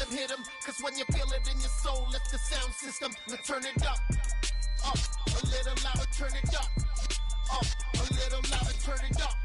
rhythm hit 'em, cause when you feel it in your soul, lift the sound system. Now turn it up, a little louder, turn it up, a little louder, turn it up.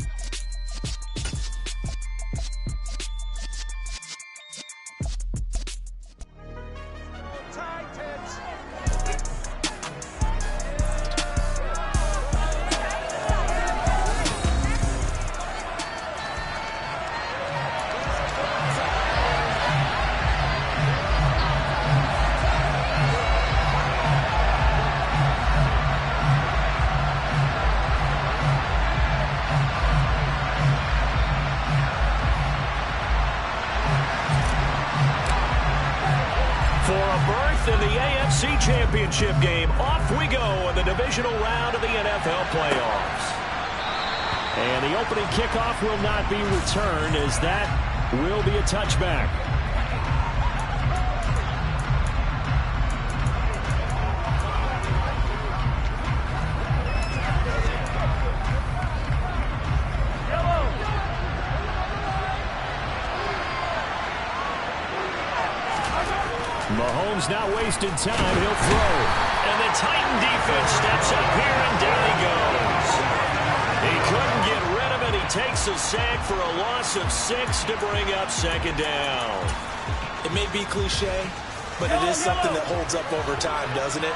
In the AFC Championship game, off we go in the divisional round of the NFL playoffs. And the opening kickoff will not be returned, as that will be a touchback. Mahomes not wasting time. He'll throw. And the Titan defense steps up here, and down he goes. He couldn't get rid of it. He takes a sack for a loss of 6 to bring up second down. It may be cliche, but it is something that holds up over time, doesn't it?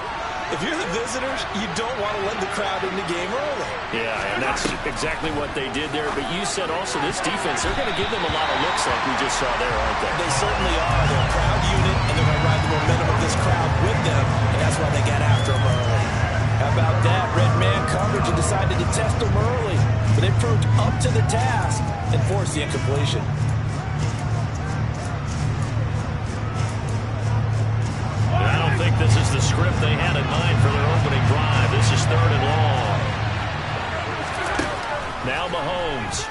If you're the visitors, you don't want to let the crowd in the game early. Yeah, and that's exactly what they did there. But you said also this defense, they're going to give them a lot of looks like we just saw there, aren't they? They certainly are. They're a proud unit, and they're going to ride the momentum of this crowd with them, and that's why they got after them early. How about that? Red man coverage and decided to test them early, but they proved up to the task and forced the incompletion. I don't think this is the script they had in mind for their opening drive. This is 3rd and long. Now Mahomes.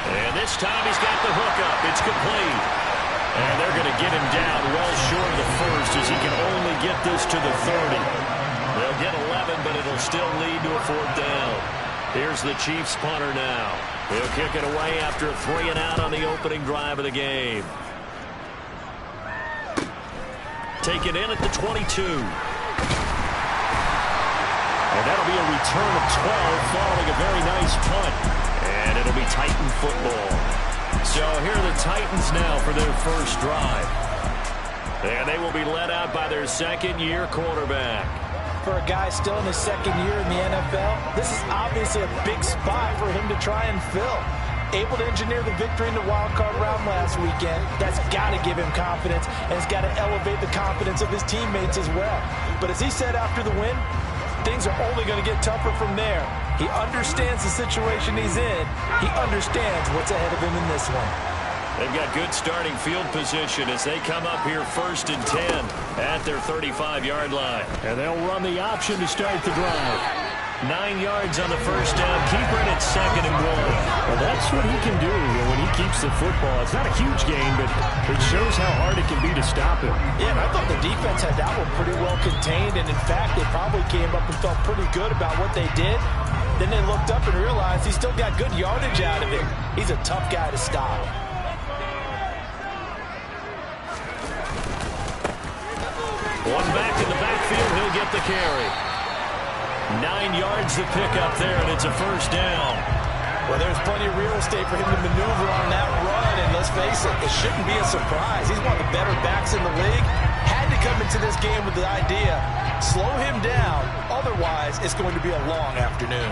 And this time he's got the hook up. It's complete. And they're going to get him down well short of the first, as he can only get this to the 30. They'll get 11, but it'll still lead to a 4th down. Here's the Chiefs punter now. He'll kick it away after a 3 and out on the opening drive of the game. Taken in at the 22. And that'll be a return of 12 following a very nice punt. And it'll be Titan football. So here are the Titans now for their first drive. And they will be led out by their second-year quarterback. For a guy still in his second year in the NFL, this is obviously a big spot for him to try and fill. Able to engineer the victory in the wildcard round last weekend. That's got to give him confidence, and it's got to elevate the confidence of his teammates as well. But as he said after the win, things are only going to get tougher from there. He understands the situation he's in. He understands what's ahead of him in this one. They've got good starting field position as they come up here 1st and 10 at their 35-yard line. And they'll run the option to start the drive. 9 yards on the first down. Keeper it at 2nd and 1. Well, that's what he can do when he keeps the football. It's not a huge gain, but it shows how hard it can be to stop him. Yeah, and I thought the defense had that one pretty well contained, and in fact, they probably came up and felt pretty good about what they did. Then they looked up and realized he still got good yardage out of it. He's a tough guy to stop. One back in the backfield. He'll get the carry. 9 yards to pick up there, and it's a first down. Well, there's plenty of real estate for him to maneuver on that run, and let's face it, it shouldn't be a surprise. He's one of the better backs in the league. Had to come into this game with the idea, slow him down, otherwise it's going to be a long afternoon.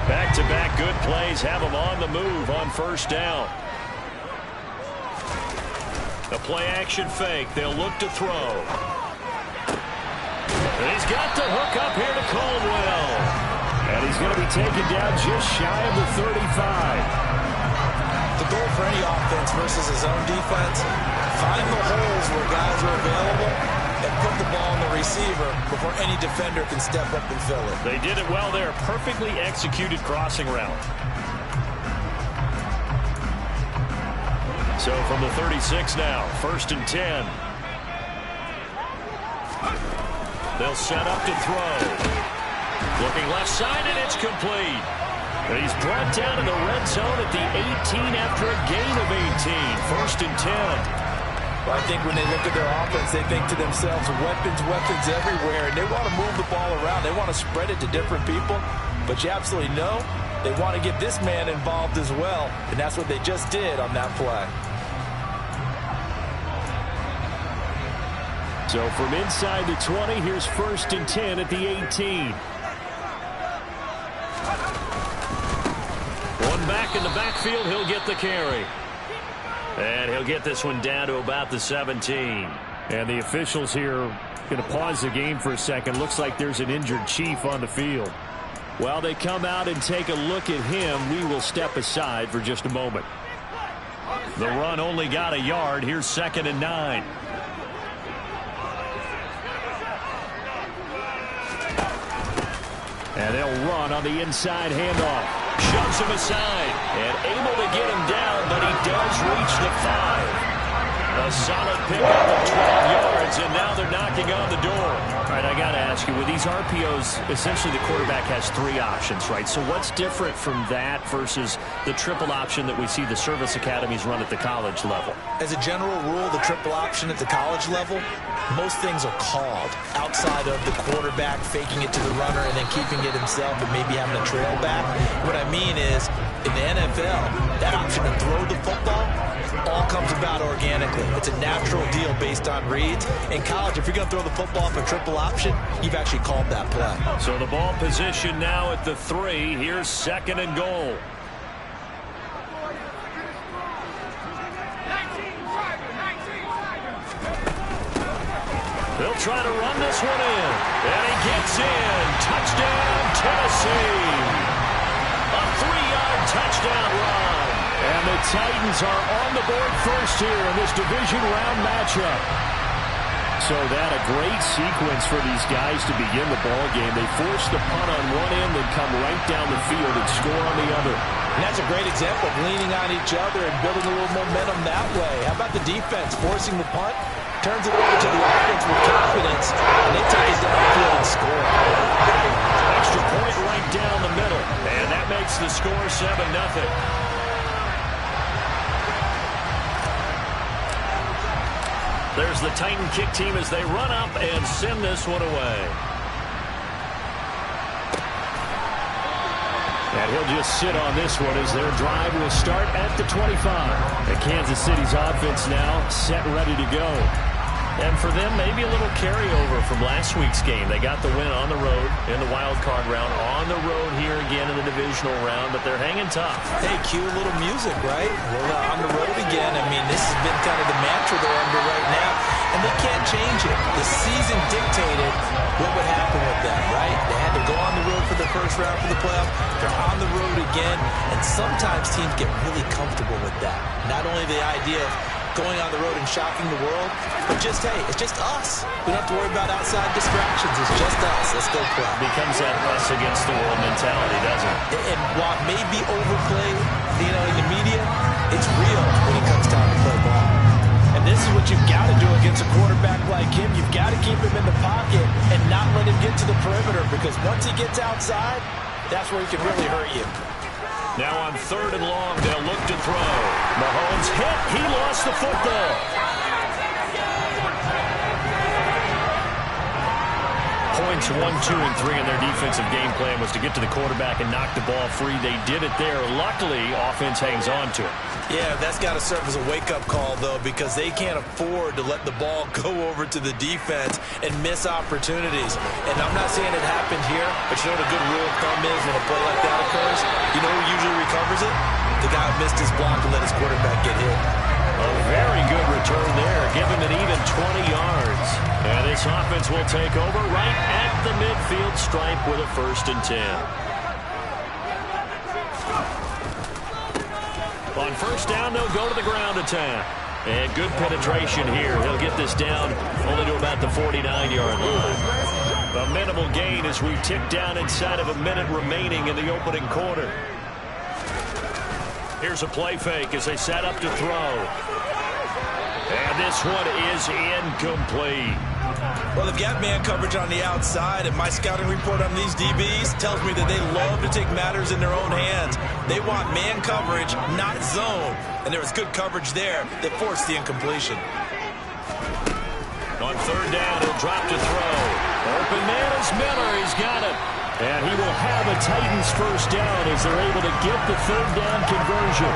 Back-to-back good plays have him on the move on first down. A play-action fake. They'll look to throw. And he's got the hook up here to Caldwell. And he's going to be taken down just shy of the 35. The goal for any offense versus his own defense, find the holes where guys are available and put the ball on the receiver before any defender can step up and fill it. They did it well there. Perfectly executed crossing route. So from the 36 now, 1st and 10. They'll set up to throw. Looking left side, and it's complete. He's brought down in the red zone at the 18 after a gain of 18. First and 10. Well, I think when they look at their offense, they think to themselves, weapons everywhere, and they want to move the ball around. They want to spread it to different people, but you absolutely know they want to get this man involved as well, and that's what they just did on that play. So from inside the 20, here's first and 10 at the 18. One back in the backfield, he'll get the carry. And he'll get this one down to about the 17. And the officials here going to pause the game for a second. Looks like there's an injured Chief on the field. While they come out and take a look at him, we will step aside for just a moment. The run only got a yard. Here's 2nd and 9. And they'll run on the inside handoff. Shoves him aside and able to get him down, but he does reach the 5. A solid pickup of 12 yards, and now they're knocking on the door. All right, I got to ask you, with these RPOs, essentially the quarterback has 3 options, right? So what's different from that versus the triple option that we see the service academies run at the college level? As a general rule, the triple option at the college level, most things are called outside of the quarterback faking it to the runner and then keeping it himself and maybe having a trail back. What I mean is, in the NFL, that option to throw the football all comes about organically. It's a natural deal based on reads. In college, if you're going to throw the football for triple option, you've actually called that play. So the ball position now at the 3. Here's 2nd and goal. They'll try to run this one in. And he gets in. Touchdown, Tennessee. A 3-yard touchdown run. And the Titans are on the board first here in this division round matchup. So that a great sequence for these guys to begin the ball game. They force the punt on one end, then come right down the field and score on the other. And that's a great example of leaning on each other and building a little momentum that way. How about the defense forcing the punt? Turns it over to the offense with confidence, and they take it downfield and score. Extra point right down the middle, and that makes the score 7-0. There's the Titan kick team as they run up and send this one away. And he'll just sit on this one as their drive will start at the 25. And Kansas City's offense now set, ready to go. And for them, maybe a little carryover from last week's game. They got the win on the road in the wild card round, on the road here again in the divisional round, but they're hanging tough. Hey, cue a little music, right? Well, on the road again. I mean, this has been kind of the mantra they're under right now, and they can't change it. The season dictated what would happen with them, right? They had to go on the road for the first round for the playoffs. They're on the road again, and sometimes teams get really comfortable with that. Not only the idea of going on the road and shocking the world, but just, hey, it's just us. We don't have to worry about outside distractions. It's just us. Let's go play. Becomes that us against the world mentality, doesn't it? And while it may be overplayed, in the media, it's real when it comes time to play ball. And this is what you've got to do against a quarterback like him. You've got to keep him in the pocket and not let him get to the perimeter, because once he gets outside, that's where he can really hurt you. Now on 3rd and long, they'll look to throw. Mahomes hit. He lost the football. Points 1, 2, and 3 in their defensive game plan was to get to the quarterback and knock the ball free. They did it there. Luckily, offense hangs on to it. Yeah, that's got to serve as a wake-up call, though, because they can't afford to let the ball go over to the defense and miss opportunities. And I'm not saying it happened here, but you know what a good rule of thumb is when a play like that occurs? You know who usually recovers it? The guy who missed his block and let his quarterback get hit. A very good return there. Give him an even 20 yards. And this offense will take over right at the midfield stripe with a 1st and 10. On 1st down, they'll go to the ground attack. And good penetration here. He'll get this down only to about the 49-yard line. A minimal gain as we tick down inside of a minute remaining in the opening quarter. Here's a play fake as they set up to throw. And this one is incomplete. Well, they've got man coverage on the outside, and my scouting report on these DBs tells me that they love to take matters in their own hands. They want man coverage, not zone. And there was good coverage there that forced the incompletion. On third down, he'll drop to throw. Open man is Miller. He's got it. And he will have a Titans first down as they're able to get the third down conversion.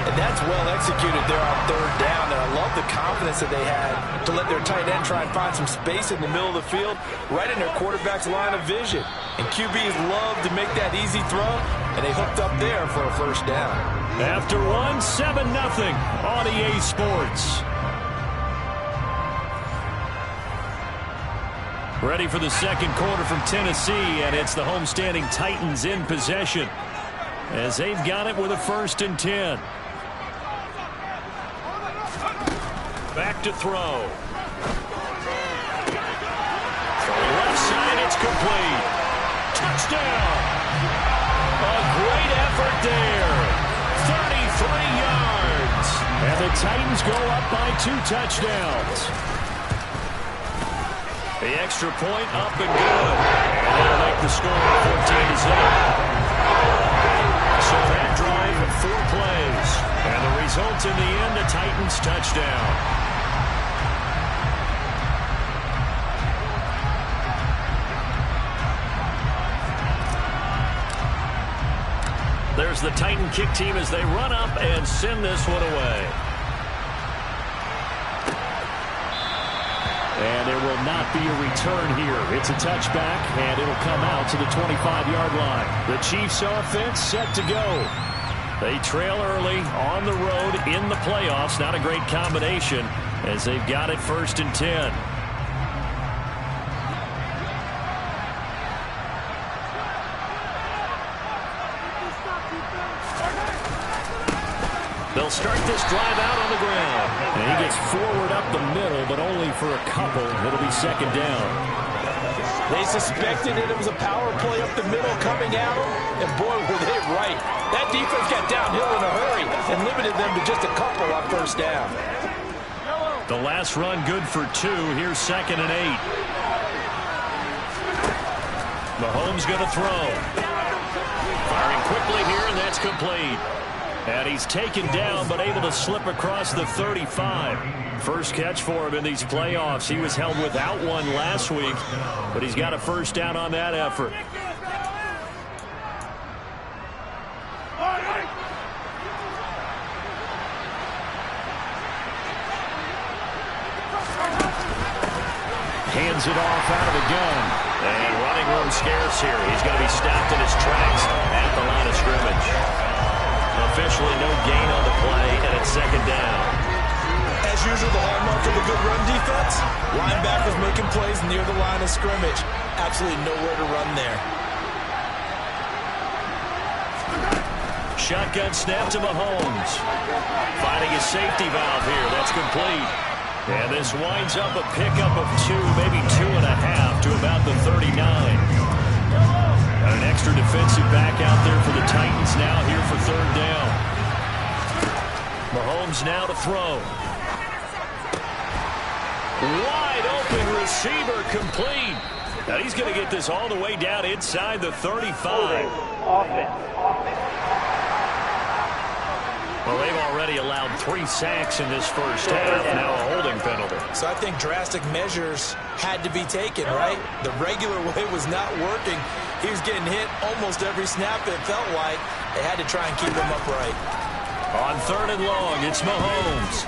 And that's well executed there on third down. And I love the confidence that they had to let their tight end try and find some space in the middle of the field, right in their quarterback's line of vision. And QBs love to make that easy throw, and they hooked up there for a first down. After one, 7-0 on EA Sports. Ready for the second quarter from Tennessee, and it's the homestanding Titans in possession as they've got it with a 1st and 10. Back to throw. Throwing left side, it's complete. Touchdown. A great effort there. 33 yards. And the Titans go up by 2 touchdowns. The extra point up and good. And they'll make the score 14-0. So that drive in 4 plays. And the result in the end, a Titans touchdown. There's the Titan kick team as they run up and send this one away. And there will not be a return here. It's a touchback, and it'll come out to the 25-yard line. The Chiefs offense set to go. They trail early on the road in the playoffs. Not a great combination as they've got it 1st and 10. They'll start this drive out on the ground. And he gets forward up the middle, but only for a couple. It'll be 2nd down. They suspected it was a power play up the middle coming at them, and boy, were they right. That defense got downhill in a hurry and limited them to just a couple on 1st down. The last run good for 2. Here's 2nd and 8. Mahomes going to throw. Firing quickly here, and that's complete. And he's taken down, but able to slip across the 35. First catch for him in these playoffs. He was held without one last week, but he's got a 1st down on that effort. Hands it off out of the gun. And running room scarce here. He's going to be stopped in his tracks at the line of scrimmage. Officially no gain on the play, and it's 2nd down. As usual, the hallmark of a good run defense, linebackers making plays near the line of scrimmage. Absolutely nowhere to run there. Shotgun snap to Mahomes. Finding his safety valve here. That's complete. And this winds up a pickup of 2, maybe 2.5 to about the 39. And an extra defensive back out there for the Titans now here for 3rd down. Mahomes now to throw. Wide open receiver complete. Now he's going to get this all the way down inside the 35. Well, they've already allowed 3 sacks in this first half. Now a holding penalty. So I think drastic measures had to be taken, right? The regular way was not working. He was getting hit almost every snap, it felt like. They had to try and keep him upright. On 3rd and long, it's Mahomes.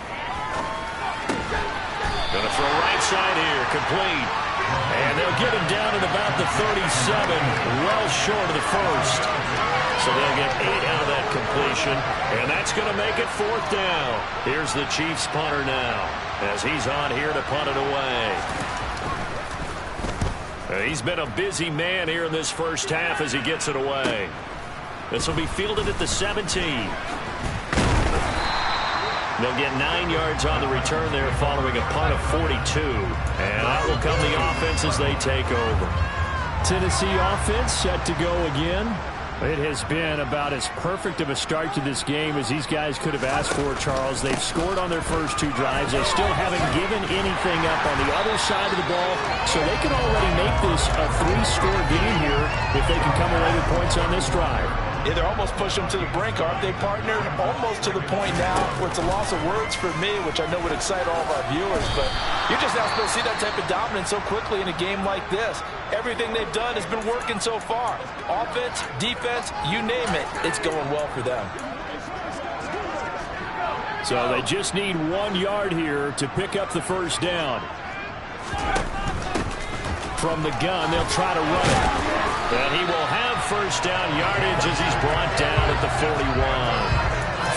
Going to throw right side here, complete. And they'll get him down at about the 37, well short of the 1st. So they'll get 8 out of that completion, and that's going to make it 4th down. Here's the Chiefs punter now, as he's on here to punt it away. He's been a busy man here in this first half as he gets it away. This will be fielded at the 17. They'll get 9 yards on the return there following a punt of 42. And out will come the offense as they take over. Tennessee offense set to go again. It has been about as perfect of a start to this game as these guys could have asked for, Charles. They've scored on their first 2 drives. They still haven't given anything up on the other side of the ball, so they can already make this a 3-score game here if they can come away with points on this drive. Yeah, they're almost pushing them to the brink, aren't they, partner? Almost to the point now where it's a loss of words for me, which I know would excite all of our viewers, but you're just not supposed to see that type of dominance so quickly in a game like this. Everything they've done has been working so far. Offense, defense, you name it, it's going well for them. So they just need 1 yard here to pick up the first down. From the gun, they'll try to run it. And he will have first down yardage as he's brought down at the 41.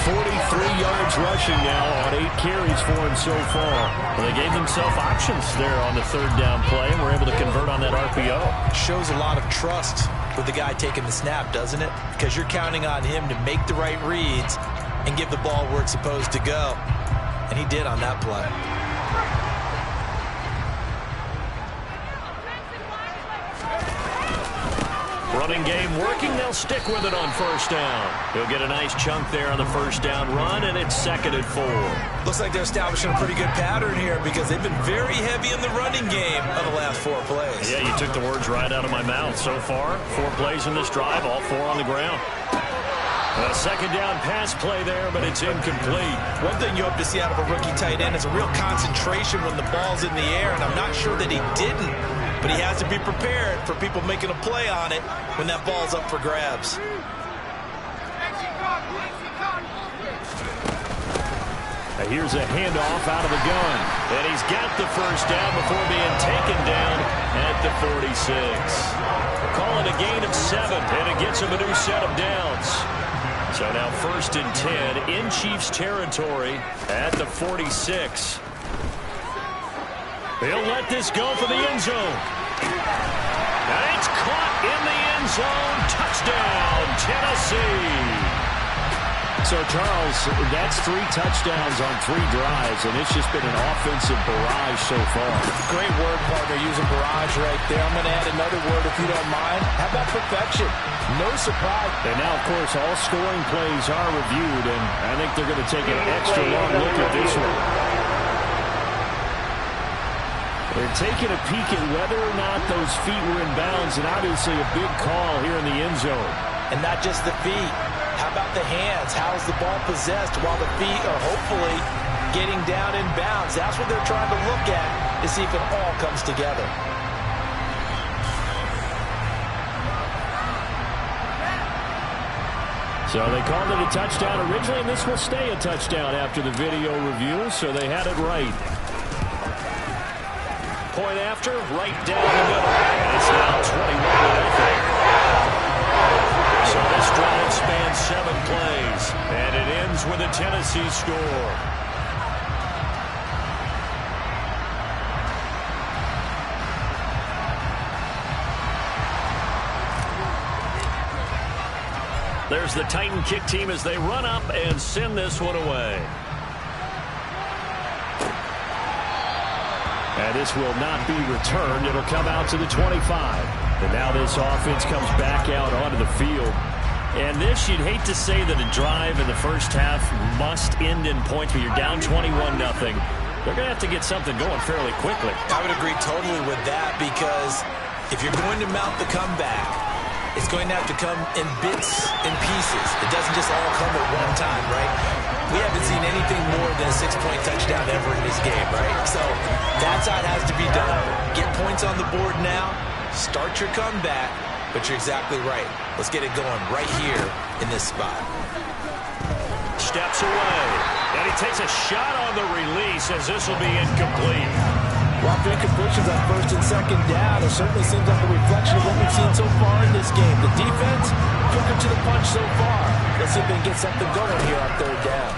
43 yards rushing now on 8 carries for him so far. Well, they gave themselves options there on the 3rd down play and were able to convert on that RPO. Shows a lot of trust with the guy taking the snap, doesn't it? Because you're counting on him to make the right reads and give the ball where it's supposed to go. And he did on that play. Running game working. They'll stick with it on first down. He'll get a nice chunk there on the first down run, and it's 2nd and 4. Looks like they're establishing a pretty good pattern here because they've been very heavy in the running game of the last 4 plays. Yeah, you took the words right out of my mouth. So far, 4 plays in this drive, all 4 on the ground. A 2nd down pass play there, but it's incomplete. One thing you hope to see out of a rookie tight end is a real concentration when the ball's in the air, and I'm not sure that he didn't. But he has to be prepared for people making a play on it when that ball's up for grabs. Here's a handoff out of the gun. And he's got the first down before being taken down at the 46. Call it a gain of 7, and it gets him a new set of downs. So now 1st and 10 in Chiefs territory at the 46. He'll let this go for the end zone. And it's caught in the end zone. Touchdown, Tennessee. So, Charles, that's 3 touchdowns on 3 drives, and it's just been an offensive barrage so far. Great word, partner, using barrage right there. I'm going to add another word if you don't mind. How about perfection? No surprise. And now, of course, all scoring plays are reviewed, and I think they're going to take an extra long look at this one. They're taking a peek at whether or not those feet were in bounds, and obviously a big call here in the end zone. And not just the feet. How about the hands? How is the ball possessed while the feet are hopefully getting down in bounds? That's what they're trying to look at to see if it all comes together. So they called it a touchdown originally, and this will stay a touchdown after the video review, so they had it right. Point after, right down the middle. And it's now 21-0. So this drive spans 7 plays, and it ends with a Tennessee score. There's the Titan kick team as they run up and send this one away. And this will not be returned. It'll come out to the 25. And now this offense comes back out onto the field. And this, you'd hate to say that a drive in the first half must end in points, but you're down 21-0. They're going to have to get something going fairly quickly. I would agree totally with that because if you're going to mount the comeback, it's going to have to come in bits and pieces. It doesn't just all come at one time, right? We haven't seen anything more than a 6-point touchdown ever in this game, right? So that's how it has to be done. Get points on the board now, start your comeback, but you're exactly right. Let's get it going right here in this spot. Steps away, and he takes a shot on the release as this will be incomplete. Well, after incompletions on 1st and 2nd down, it certainly seems like a reflection of what we've seen so far in this game. The defense, quicker to the punch so far. Let's see if they can get something going here on 3rd down.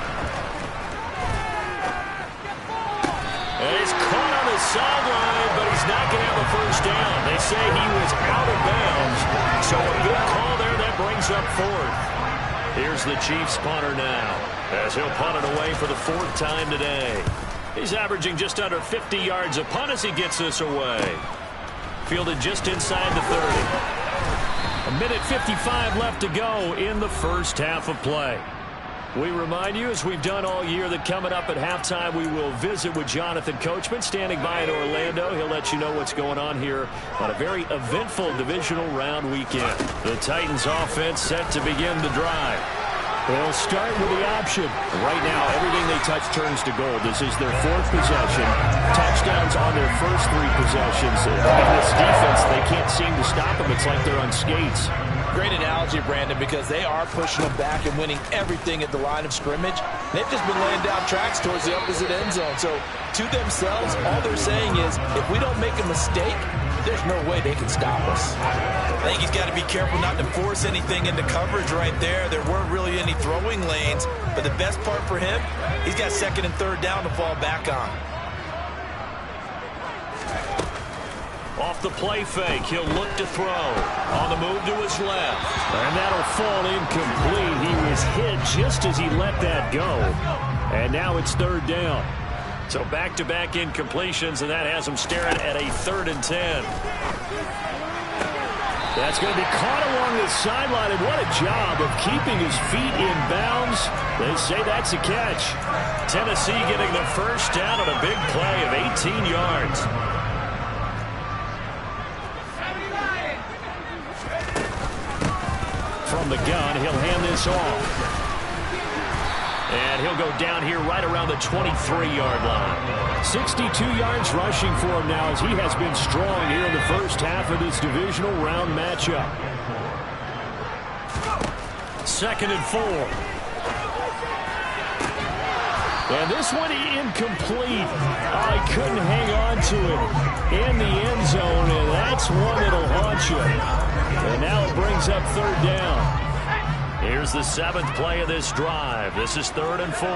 And he's caught on the sideline, but he's not going to have a first down. They say he was out of bounds, so a good call there that brings up 4th. Here's the Chiefs punter now, as he'll punt it away for the 4th time today. He's averaging just under 50 yards a punt as he gets this away. Fielded just inside the 30. A Minute 55 left to go in the first half of play. We remind you, as we've done all year, that coming up at halftime, we will visit with Jonathan Coachman, standing by in Orlando. He'll let you know what's going on here on a very eventful divisional round weekend. The Titans offense set to begin the drive. They'll start with the option. Right now, everything they touch turns to gold. This is their fourth possession. Touchdowns on their first three possessions. And this defense, they can't seem to stop them. It's like they're on skates. Great analogy, Brandon, because they are pushing them back and winning everything at the line of scrimmage. They've just been laying down tracks towards the opposite end zone. So to themselves, all they're saying is, if we don't make a mistake, there's no way they can stop us. I think he's got to be careful not to force anything into coverage right there. There weren't really any throwing lanes, but the best part for him, he's got second and third down to fall back on. Off the play fake, he'll look to throw. On the move to his left. And that'll fall incomplete. He was hit just as he let that go. And now it's third down. So back-to-back incompletions, and that has him staring at a 3rd and 10. That's going to be caught along the sideline, and what a job of keeping his feet in bounds. They say that's a catch. Tennessee getting the first down on a big play of 18 yards. From the gun, he'll hand this off. And he'll go down here right around the 23-yard line. 62 yards rushing for him now, as he has been strong here in the first half of this divisional round matchup. 2nd and 4. And this one incomplete. Oh, he couldn't hang on to it in the end zone, and that's one that'll haunt you. And now it brings up 3rd down. Here's the 7th play of this drive. This is 3rd and 4.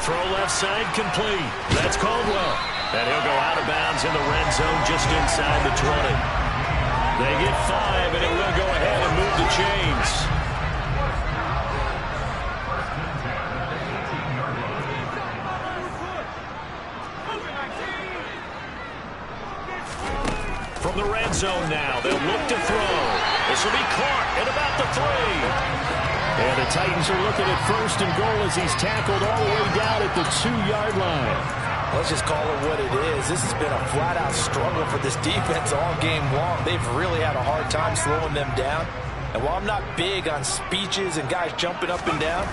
Throw left side complete. That's Caldwell. And he'll go out of bounds in the red zone just inside the 20. They get 5, and it will go ahead and move the chains. From the red zone now, they'll look to throw. This will be caught at about the 3. And the Titans are looking at 1st and goal as he's tackled all the way down at the 2-yard line. Let's just call it what it is. This has been a flat-out struggle for this defense all game long. They've really had a hard time slowing them down. And while I'm not big on speeches and guys jumping up and down,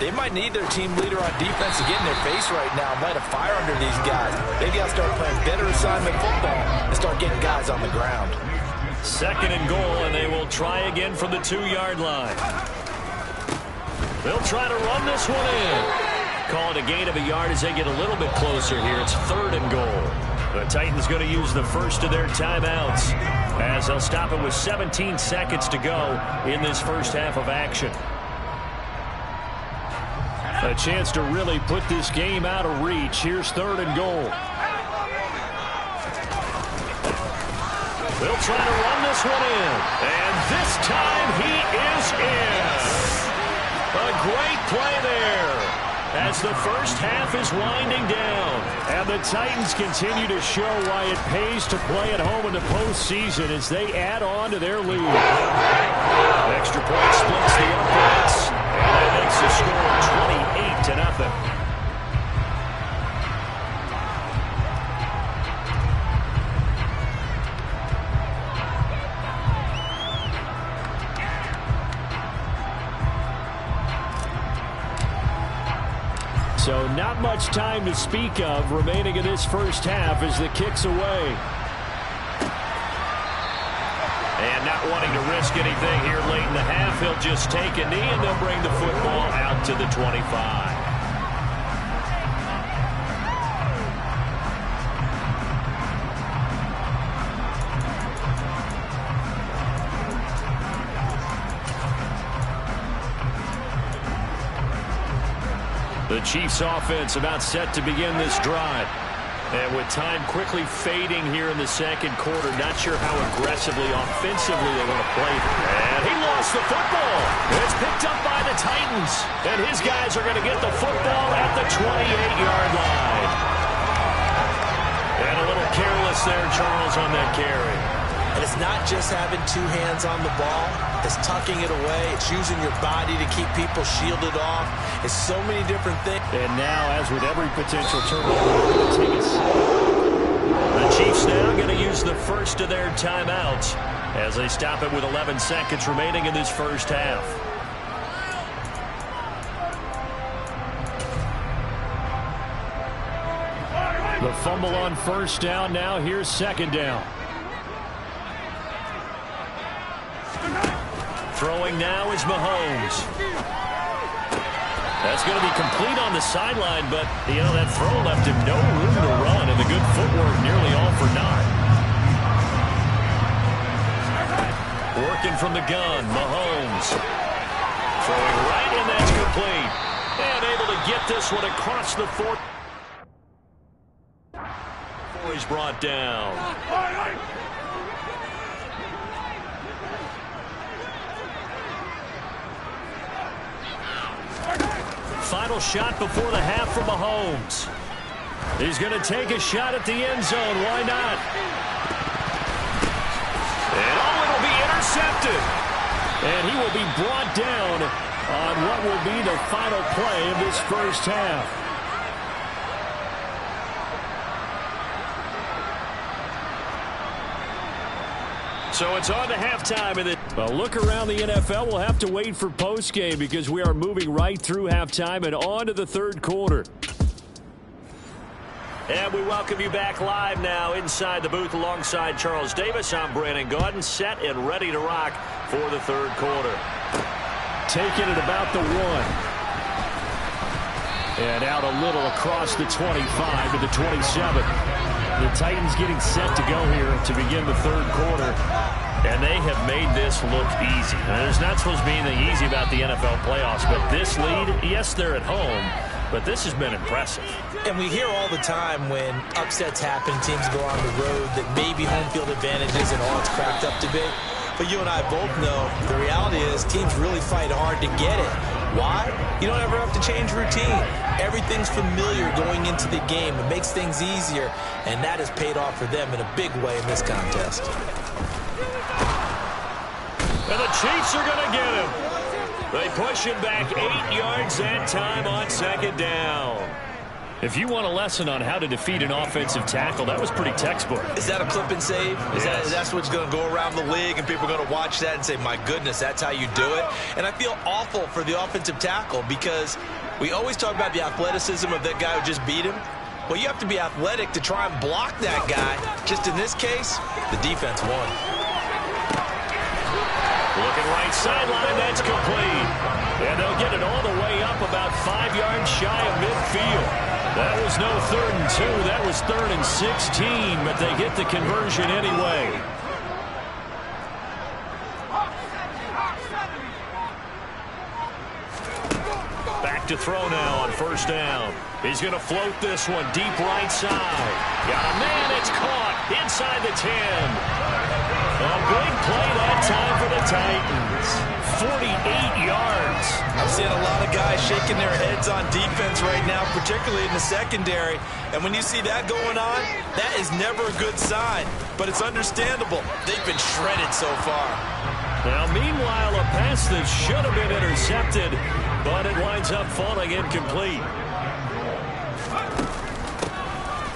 they might need their team leader on defense to get in their face right now and light a fire under these guys. They got to start playing better assignment football and start getting guys on the ground. 2nd and goal, and they will try again from the 2-yard line. They'll try to run this one in. Call it a gain of a yard as they get a little bit closer here. It's 3rd and goal. The Titans going to use the first of their timeouts as they'll stop it with 17 seconds to go in this first half of action. A chance to really put this game out of reach. Here's 3rd and goal. They'll try to run this one in. And this time he is in. A great play there as the first half is winding down. And the Titans continue to show why it pays to play at home in the postseason as they add on to their lead. Extra point splits the offense. And that makes the score 28-0. So not much time to speak of remaining in this first half as the kick's away. And not wanting to risk anything here late in the half, he'll just take a knee and they'll bring the football out to the 25. The Chiefs offense about set to begin this drive. And with time quickly fading here in the second quarter, not sure how aggressively, offensively they want to play. And he lost the football. It's picked up by the Titans. And his guys are going to get the football at the 28-yard line. And a little careless there, Charles, on that carry. And it's not just having two hands on the ball. It's tucking it away. It's using your body to keep people shielded off. It's so many different things. And now, as with every potential turnover, take a seat. The Chiefs now going to use the first of their timeouts as they stop it with 11 seconds remaining in this first half. The fumble on first down. Now here's second down. Throwing now is Mahomes. That's going to be complete on the sideline, but, you know, that throw left him no room to run, and the good footwork nearly all for naught. Working from the gun, Mahomes. Throwing right, and that's complete. And able to get this one across the 4. Before he's brought down. Final shot before the half from Mahomes. He's going to take a shot at the end zone. Why not? And oh, it'll be intercepted. And he will be brought down on what will be the final play of this first half. So it's on to halftime. Well, look around the NFL. We'll have to wait for postgame because we are moving right through halftime and on to the third quarter. And we welcome you back live now inside the booth alongside Charles Davis. I'm Brandon Gaudin, set and ready to rock for the third quarter. Taking it about the 1. And out a little across the 25 to the 27. The Titans getting set to go here to begin the third quarter. And they have made this look easy. Now, there's not supposed to be anything easy about the NFL playoffs, but this lead, yes, they're at home, but this has been impressive. And we hear all the time when upsets happen, teams go on the road, that maybe home field advantage isn't all it's cracked up to be. But you and I both know the reality is teams really fight hard to get it. Why? You don't ever have to change routine. Everything's familiar going into the game. It makes things easier, and that has paid off for them in a big way in this contest. And the Chiefs are going to get him. They push him back 8 yards that time on second down. If you want a lesson on how to defeat an offensive tackle, that was pretty textbook. Is that a clip and save? That's what's going to go around the league, and people are going to watch that and say, my goodness, that's how you do it? And I feel awful for the offensive tackle because we always talk about the athleticism of that guy who just beat him. Well, you have to be athletic to try and block that guy. Just in this case, the defense won. Looking right sideline, that's complete. And they'll get it all the way up about 5 yards shy of midfield. That was no 3rd and 2. That was 3rd and 16, but they get the conversion anyway. Back to throw now on first down. He's going to float this one deep right side. Got a man, it's caught inside the 10. A big play that time for the Titans. 48 yards. I'm seeing a lot of guys shaking their heads on defense right now, particularly in the secondary. And when you see that going on, that is never a good sign. But it's understandable. They've been shredded so far. Now, meanwhile, a pass that should have been intercepted, but it winds up falling incomplete.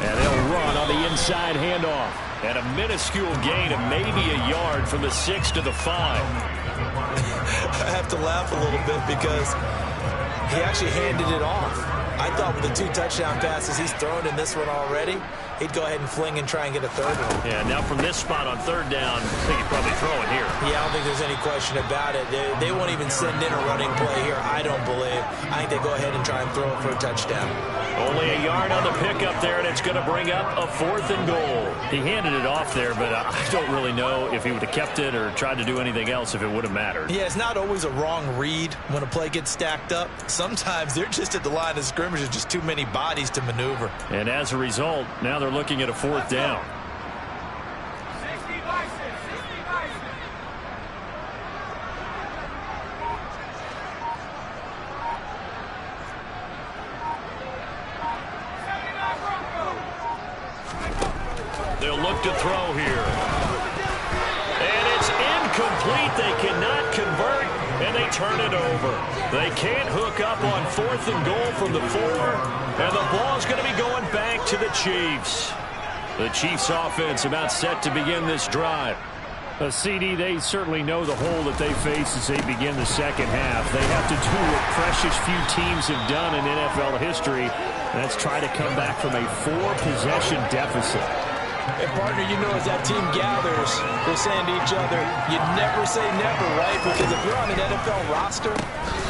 And they'll run on the inside handoff. And a minuscule gain of maybe a yard from the 6 to the 5. I have to laugh a little bit because he actually handed it off. I thought with the 2 touchdown passes he's thrown in this one already, he'd go ahead and fling and try and get a third one. Yeah, now from this spot on third down, I think he'd probably throw it here. Yeah, I don't think there's any question about it. They won't even send in a running play here, I don't believe. I think they go ahead and try and throw it for a touchdown. Only a yard on the pickup there, and it's going to bring up a 4th and goal. He handed it off there, but I don't really know if he would have kept it or tried to do anything else if it would have mattered. Yeah, it's not always a wrong read when a play gets stacked up. Sometimes they're just at the line of scrimmage. There's just too many bodies to maneuver. And as a result, now they're looking at a 4th down. They'll look to throw here. turn it over. They can't hook up on 4th and goal from the 4, and the ball's going to be going back to the Chiefs. The Chiefs offense about set to begin this drive. CD, they certainly know the hole that they face as they begin the second half. They have to do what precious few teams have done in NFL history. That's try to come back from a 4-possession deficit. And, partner, you know, as that team gathers, they're saying to each other, you never say never, right? Because if you're on an NFL roster,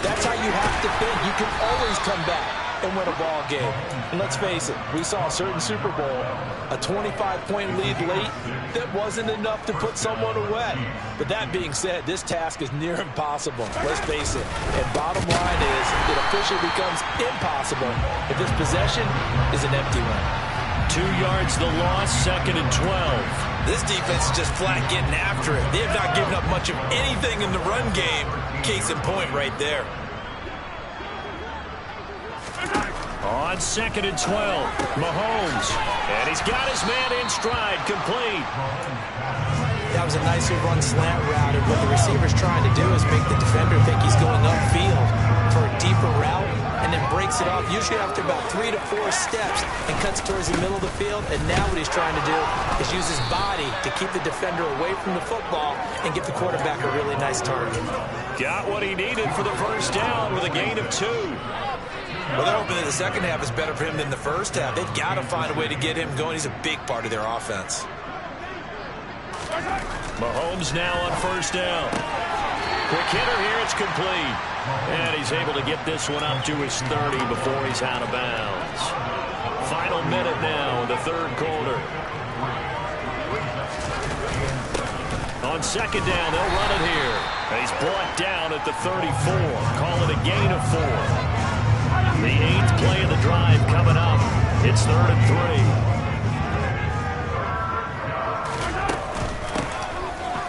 that's how you have to think. You can always come back and win a ball game. And let's face it, we saw a certain Super Bowl, a 25-point lead late that wasn't enough to put someone away. But that being said, this task is near impossible. Let's face it. And bottom line is, it officially becomes impossible if this possession is an empty one. 2 yards the loss, 2nd and 12. This defense is just flat getting after it. They have not given up much of anything in the run game. Case in point right there. On 2nd and 12, Mahomes. And he's got his man in stride, complete. That was a nicely run slant route, and what the receiver's trying to do is make the defender think he's going upfield for a deeper route, and then breaks it off, usually after about 3 to 4 steps, and cuts towards the middle of the field. And now what he's trying to do is use his body to keep the defender away from the football and give the quarterback a really nice target. Got what he needed for the first down with a gain of 2. Well, they're hoping that the second half is better for him than the first half. They've got to find a way to get him going. He's a big part of their offense. Mahomes now on first down. Quick hitter here, it's complete. And he's able to get this one up to his 30 before he's out of bounds. Final minute now in the third quarter. On second down, they'll run it here. He's brought down at the 34. Call it a gain of 4. The 8th play of the drive coming up. It's 3rd and 3.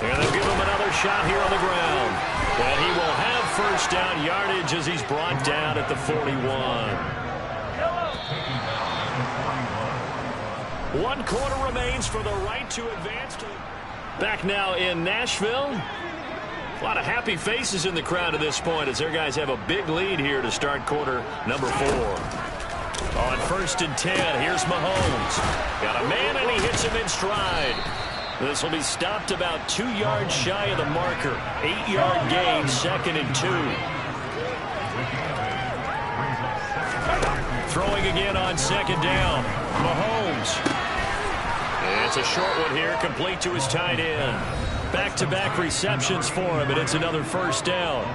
And they'll give him another shot here on the ground. And he will have first down yardage as he's brought down at the 41. 1 quarter remains for the right to advance. Back now in Nashville. A lot of happy faces in the crowd at this point as their guys have a big lead here to start quarter number 4. On 1st and 10, here's Mahomes. Got a man and he hits him in stride. This will be stopped about 2 yards shy of the marker. 8-yard gain, 2nd and 2. Throwing again on 2nd down. Mahomes. It's a short one here, complete to his tight end. Back-to-back receptions for him, and it's another first down.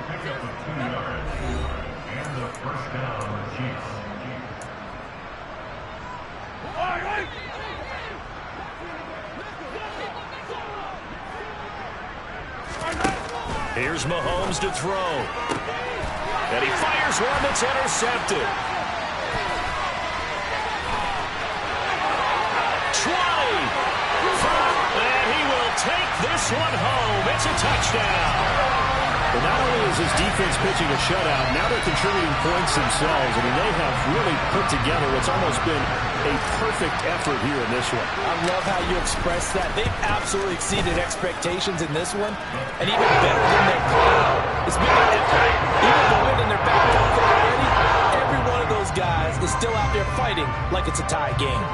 Here's Mahomes to throw. And he fires one that's intercepted. 20. And he will take this one home. It's a touchdown. Well, not only is his defense pitching a shutout, now they're contributing points themselves. I mean, they have really put together what's almost been a perfect effort here in this one. I love how you express that. They've absolutely exceeded expectations in this one, and even better than their crowd. It's been an effort. Even though they're in their back pocket already, every one of those guys is still out there fighting like it's a tie game.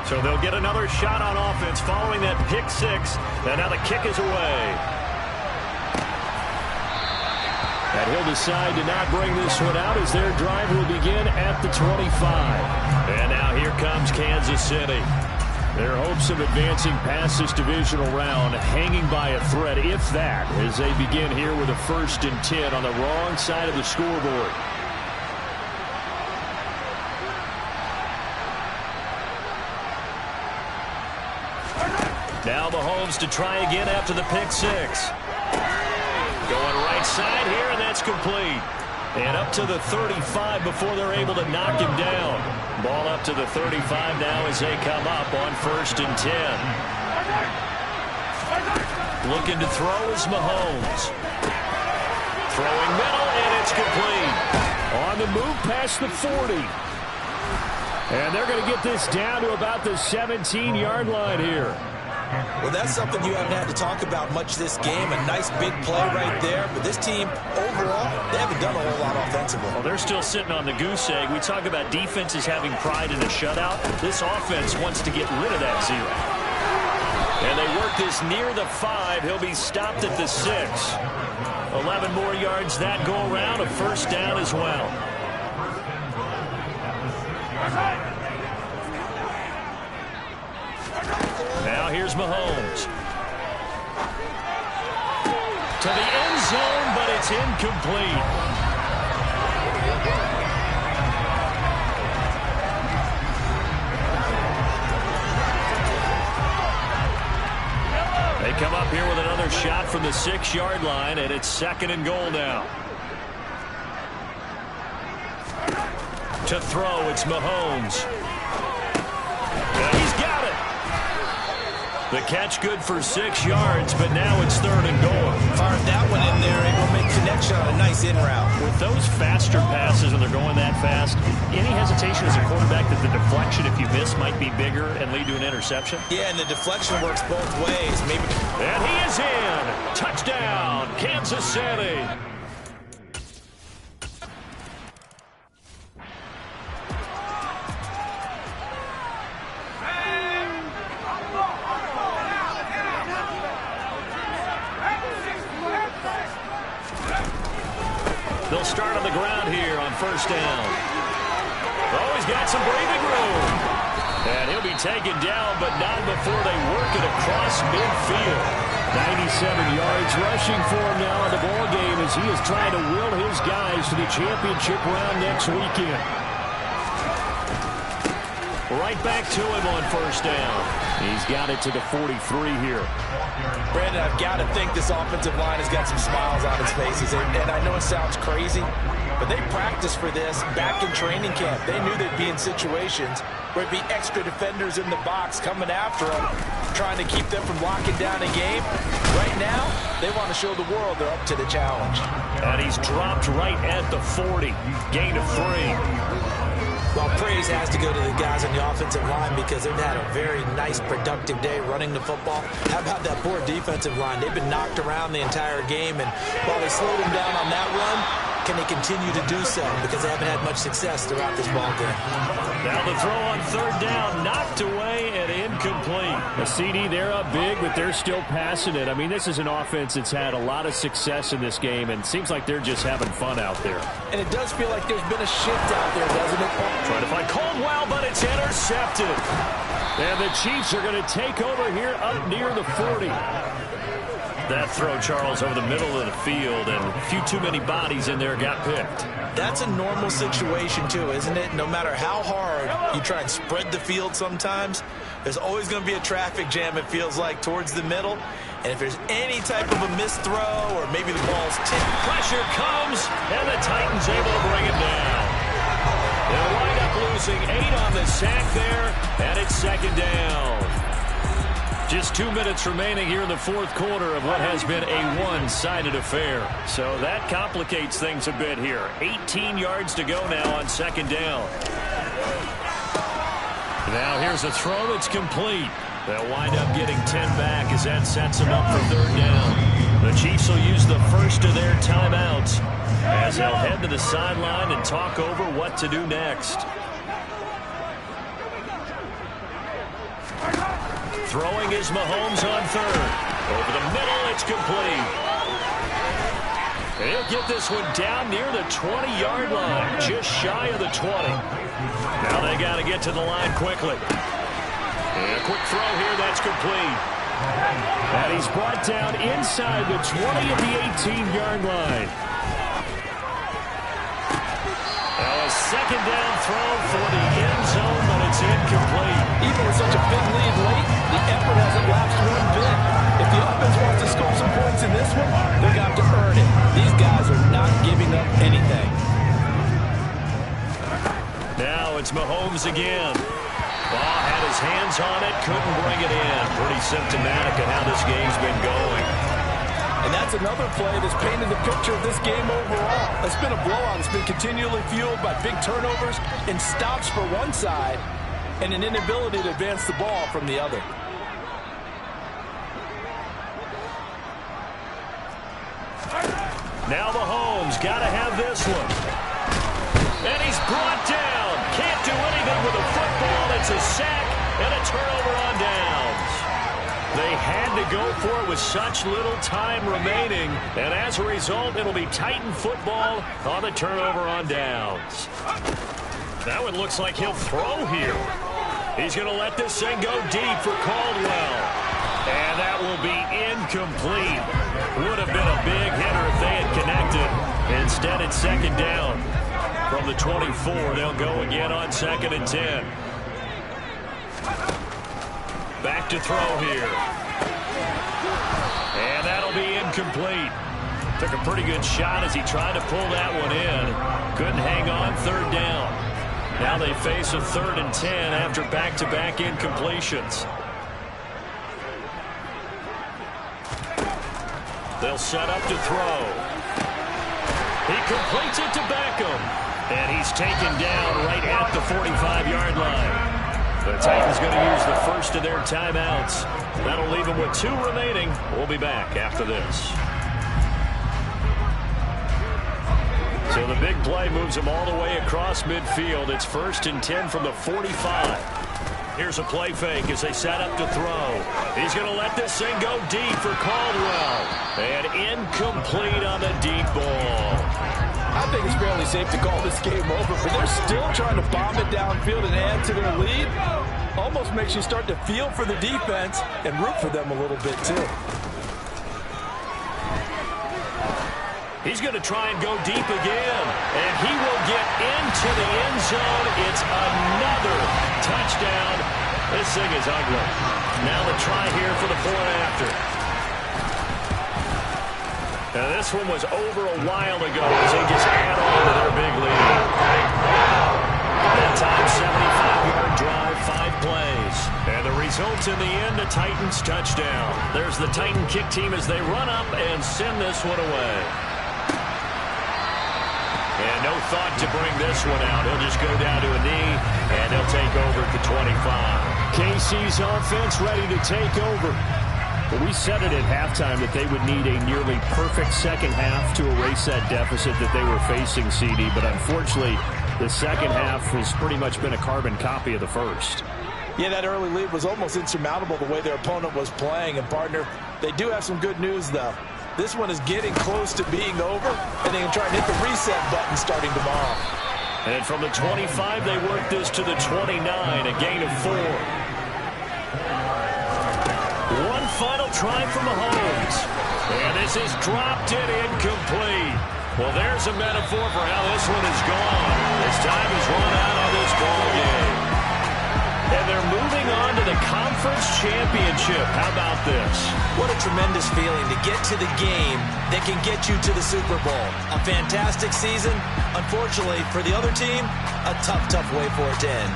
So they'll get another shot on offense following that pick 6. And now the kick is away. And he'll decide to not bring this one out as their drive will begin at the 25. And now here comes Kansas City. Their hopes of advancing past this divisional round hanging by a thread, if that, as they begin here with a 1st and 10 on the wrong side of the scoreboard. Now Mahomes to try again after the pick 6. Going right side here, and that's complete. And up to the 35 before they're able to knock him down. Ball up to the 35 now as they come up on 1st and 10. Looking to throw is Mahomes. Throwing middle, and it's complete. On the move past the 40. And they're going to get this down to about the 17-yard line here. Well, that's something you haven't had to talk about much this game. A nice big play right there. But this team, overall, they haven't done a whole lot offensively. Well, they're still sitting on the goose egg. We talk about defenses having pride in a shutout. This offense wants to get rid of that 0. And they work this near the 5. He'll be stopped at the 6. 11 more yards that go around. A first down as well. Now here's Mahomes. To the end zone, but it's incomplete. They come up here with another shot from the 6-yard line, and it's 2nd and goal now. To throw, it's Mahomes. And he's got it. The catch good for 6 yards, but now it's 3rd and goal. Fired that one in there, able to make connection on a nice in route. With those faster passes and they're going that fast, any hesitation as a quarterback that the deflection, if you miss, might be bigger and lead to an interception? Yeah, and the deflection works both ways. Maybe. And he is in. Touchdown, Kansas City. They'll start on the ground here on first down. Oh, he's got some breathing room. And he'll be taken down, but not before they work it across midfield. 97 yards rushing for him now in the ball game as he is trying to will his guys to the championship round next weekend. Right back to him on first down. He's got it to the 43 here. Brandon, I've got to think this offensive line has got some smiles on its faces. And I know it sounds crazy, but they practiced for this back in training camp. They knew they'd be in situations where it'd be extra defenders in the box coming after them, trying to keep them from locking down a game. Right now, they want to show the world they're up to the challenge. And he's dropped right at the 40. Gain of 3. Well, praise has to go to the guys on the offensive line because they've had a very nice, productive day running the football. How about that poor defensive line? They've been knocked around the entire game, and while they slowed them down on that run, can they continue to do so? Because they haven't had much success throughout this ball game. Now the throw on third down, knocked away and incomplete. A CD, they're up big, but they're still passing it. I mean, this is an offense that's had a lot of success in this game, and it seems like they're just having fun out there. And it does feel like there's been a shift out there, doesn't it? Trying to find Caldwell, but it's intercepted. And the Chiefs are going to take over here up near the 40. That throw, Charles, over the middle of the field, and a few too many bodies in there got picked. That's a normal situation, too, isn't it? No matter how hard you try and spread the field sometimes, there's always going to be a traffic jam, it feels like, towards the middle. And if there's any type of a missed throw or maybe the ball's tipped. Pressure comes, and the Titans able to bring it down. They'll wind up losing 8 on the sack there, and it's 2nd down. Just 2 minutes remaining here in the fourth quarter of what has been a one-sided affair. So that complicates things a bit here. 18 yards to go now on 2nd down. Now here's a throw that's complete. They'll wind up getting 10 back as that sets them up for 3rd down. The Chiefs will use the first of their timeouts as they'll head to the sideline and talk over what to do next. Throwing is Mahomes on 3rd. Over the middle, it's complete. And he'll get this one down near the 20-yard line, just shy of the 20. Now they got to get to the line quickly. And a quick throw here, that's complete. And he's brought down inside the 20 at the 18-yard line. Now a 2nd down throw for the end zone, but it's incomplete. Even with such a big lead late, the effort hasn't lapsed one bit. If the offense wants to score some points in this one, they're going to have to earn it. These guys are not giving up anything. Now it's Mahomes again. Ball had his hands on it, couldn't bring it in. Pretty symptomatic of how this game's been going. And that's another play that's painted the picture of this game overall. It's been a blowout. It's been continually fueled by big turnovers and stops for one side and an inability to advance the ball from the other. Now Mahomes got to have this one. And he's brought down. Can't do anything with a football. It's a sack and a turnover on downs. They had to go for it with such little time remaining. And as a result, it'll be Titan football on the turnover on downs. That one looks like he'll throw here. He's going to let this thing go deep for Caldwell. And that will be incomplete. Would have been a big hitter if they had connected. Instead, it's second down. From the 24, they'll go again on 2nd and 10. Back to throw here. And that'll be incomplete. Took a pretty good shot as he tried to pull that one in. Couldn't hang on, 3rd down. Now they face a 3rd and 10 after back-to-back incompletions. They'll set up to throw. He completes it to Beckham. And he's taken down right at the 45-yard line. The Titans going to use the first of their timeouts. That'll leave them with 2 remaining. We'll be back after this. So the big play moves them all the way across midfield. It's 1st and 10 from the 45. Here's a play fake as they set up to throw. He's going to let this thing go deep for Caldwell. And incomplete on the deep ball. I think it's fairly safe to call this game over, but they're still trying to bomb it downfield and add to their lead. Almost makes you start to feel for the defense and root for them a little bit, too. He's going to try and go deep again, and he will get into the end zone. It's another touchdown. This thing is ugly. Now the try here for the point after. Now this one was over a while ago as they just add on to their big lead. That time, 75-yard drive, 5 plays. And the result in the end, a Titans touchdown. There's the Titan kick team as they run up and send this one away. And no thought to bring this one out. He'll just go down to a knee, and he'll take over at the 25. KC's offense ready to take over. But we said it at halftime that they would need a nearly perfect second half to erase that deficit that they were facing, CD. But unfortunately, the second half has pretty much been a carbon copy of the first. Yeah, that early lead was almost insurmountable the way their opponent was playing. And, partner, they do have some good news, though. This one is getting close to being over, and they can try and hit the reset button starting tomorrow. And from the 25, they work this to the 29, a gain of 4. One final try from Mahomes. And this is dropped in incomplete. Well, there's a metaphor for how this one is gone. This time is run out on this ball game. And they're moving on to the conference championship. How about this? What a tremendous feeling to get to the game that can get you to the Super Bowl. A fantastic season. Unfortunately, for the other team, a tough way for it to end.